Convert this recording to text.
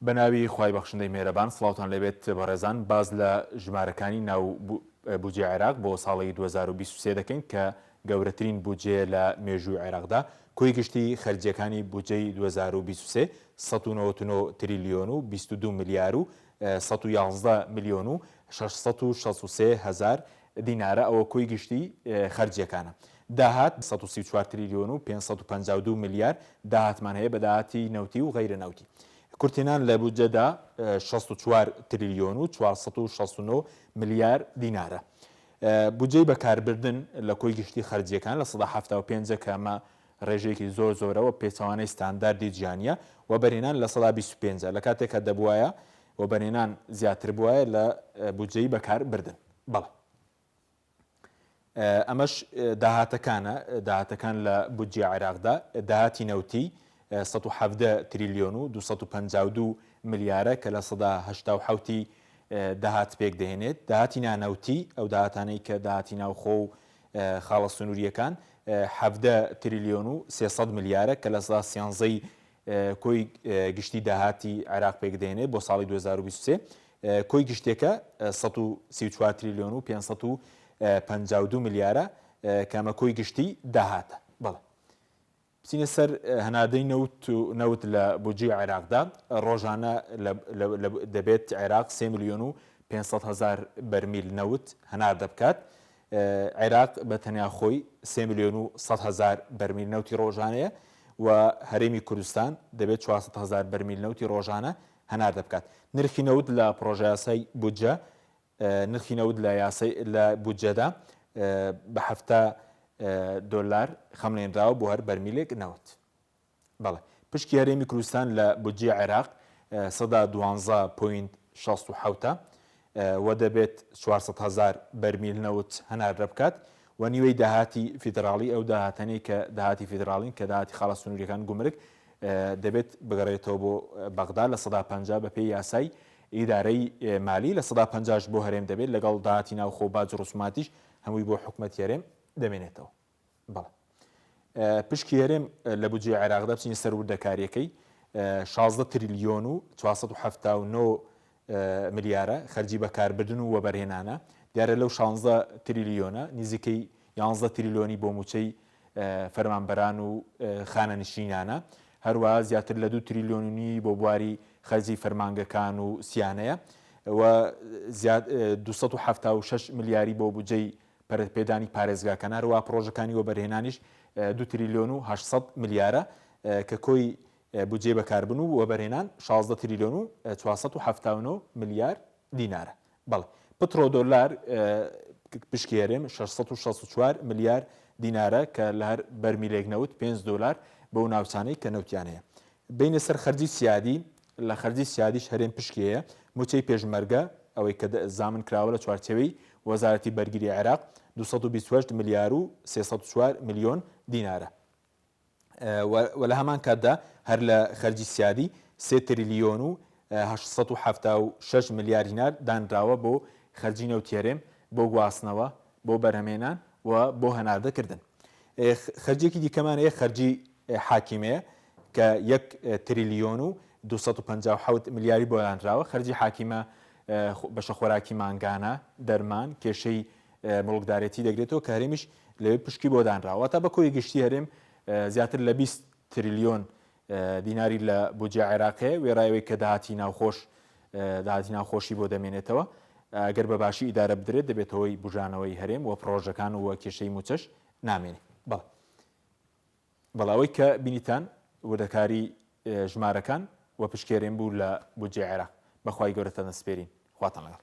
بەناوی خوای بەخشندەی مێرەبان سڵاوتان لەبێت بەڕێزان باز لە ژمارەکانی ناو بودجێ عێراق بۆ ساڵی 2023 دەکەین کە گەورەترین بودجێ لە مێژووی عێراقدا کۆی گشتی خەرجیەکانی بودجەی 2023 199 تریلیۆن و 22 میلیار و 111 میلیۆن و 663 هزار دینارە ئەوە کۆی گشتی خەرجیەکانە. داهات 134 تریلیۆن و 552 میلیار داهاتمان هەیە بە داهاتی نەوتی و غەیرە نەوتی. کورتێنان لە بودجەدا 64 تریلیۆن و 469 میلیار دینارە. بودجەی بەکاربردن لە کۆی گشتی خەرجیەکان لە 175 کە ئەمە ڕێژەیەکی زۆر زۆرەوە پێچەوانەی ستانداردی جیهانیە و بەرهێنان لە 125 لە کاتێکە دەبوایە و بەرهێنان زیاتر بووایە لە بودجەی بەکاربردن. بەڵێ ئەمەش داهاتەکان لە بودجێ عێراقدا داهاتی نەوتی 170 تریلیۆن و 252 میلیارە کە لە 187 داهات پێک دەهێنێت. داهاتی نانەوتی ئەو داهاتانەی کە داهاتی ناوخۆ و خاڵە سنووریەکان 17 تریلیۆن و 300 میلیارە کە لە 13 کۆی گشتی داهاتی عێراق پێک دەهێنێت بۆ ساڵی 2023. کۆی گشتێکە 134 تریلیۆن و 552 میلیارە کەمە کۆی گشتی داهاتە. بەڵێ بچینە سەر هەنادەی نەوت لە بودجێ عێراقدا ڕۆژانە دەبێت عێراق 3 میلیۆن و 500 هزار بەرمیل نەوت هەنار دەبکات. عێراق بە تەنیا خۆی 3 میلیۆن و 100 هزار بەرمیل نەوتی ڕۆژانەیە و هەرێمی کوردستان دەبێت 400 هزار بەرمیل نەوتی ڕۆژانە هەنار دەبکات. نرخی نەوت لە پرۆژە یاسای بودجە نرخی نەوت لە بودجەدا بە 70 دۆلار خەمڵێنراوە بۆ هەر بەرمیلێک نەوت. بەڵێ پشکی هەرێمی کوردستان لە بودجێ عێراق 112.67 و دەبێت 400 هزار بەرمیل نەوت هەنار دەبکات و نیوەی داهاتی فیدراڵی ئەو داهاتانەی کە داهاتی فیدراڵین کە داهاتی خاڵە سنووریەکان گومرگ دەبێت بگەڕێتەوە بۆ بەغدا لە 150 بە پێی یاسای ئیدارەی مالی لە 150 بۆ هەرێم دەبێت لەگەڵ داهاتی ناوخۆ باج ڕوسماتیش هەمووی بۆ حکومەتی هەرێم دەمێنێتەوە. بەڵێ پشکی هەرێم لە بودجێ عێراقدا بچین سەر وردەکاریەکەی 16 تریلیۆن و 479 میلیارە خەرجی بەکاربردن و وەبەرهێنانە. دیارە لەو 16 تریلیۆنە نزیکەی 11 تریلیۆنی بۆ موچەی فەرمانبەران و خانەنشینانە، هەروەها زیاتر لە 2 تریلیۆنی بۆ بواری خەرجی فەرمانگەکان و سیانەیە و 276 میلیاری بۆ بودجەی پێدانی پارێزگاکان، هەروەها پرۆژەکانی وەبەرهێنانیش 2 تریلیۆن و 800 میلیارە کە کۆی بودجێ بەکاربن و وەبەرهێنان 16 تریلیۆن و 479 میلیار دینارە. بەڵێ پترۆ دۆلار پشکی هەرێم 664 میلیار دینارە کە لە هەر بەرمیلێک نەوت 5 دۆلار بەو ناوچانەی کە نەوتیانەیە. بینە سەر خەرجی سیادی لە خەرجی سیادیش هەرێم پشکەیە موچەی پێشمەرگە ئەوەی کە زامن کراوە لە چوارچێوەی وەزارەتی بەرگری عێراق 228 میلیار و 304 میلیۆن دینارە و لە هەمان کاتدا هەر لە خەرجی سیادی 3 تریلیۆن و 876 میلیار دینار دانراوە بۆ خەرجی نەوتی هەرێم بۆ گواستنەوە بۆ بەرهەمێنان و بۆ هەناردەکردن. خەرجێکی دیکەمانەیە خەرجی حاکیمەیە کە 1 تریلیۆن و 257 میلیاری بۆ دانراوە. خەرجی حاکیمە بەشە خۆراکی مانگانە، دەرمان، کێشەی مڵکدارێتی دەگرێتەوە کە هەرێمیش لەوێ پشکی بۆ دانراوە تا بە کۆی گشتی هەرێم زیاتر لە 20 تریلیۆن دیناری لە بودجێ عێراقەیە وێڕایەوەی کە داهاتی ناوخۆشی بۆ دەمێنێتەوە. ئەگەر بە باشی ئیدارە بدرێت دەبێت هۆی بژانەوەی هەرێم و پرۆژەکان و کێشەی موچەش نامێنێ. بەڵاوەی کە بینیتان وردەکاری ژمارەکان و پشکێرێن بوو لە بودجێ عێراق. بەخوای گەورەتە دەسپێرین. خواتان لەگەڵ.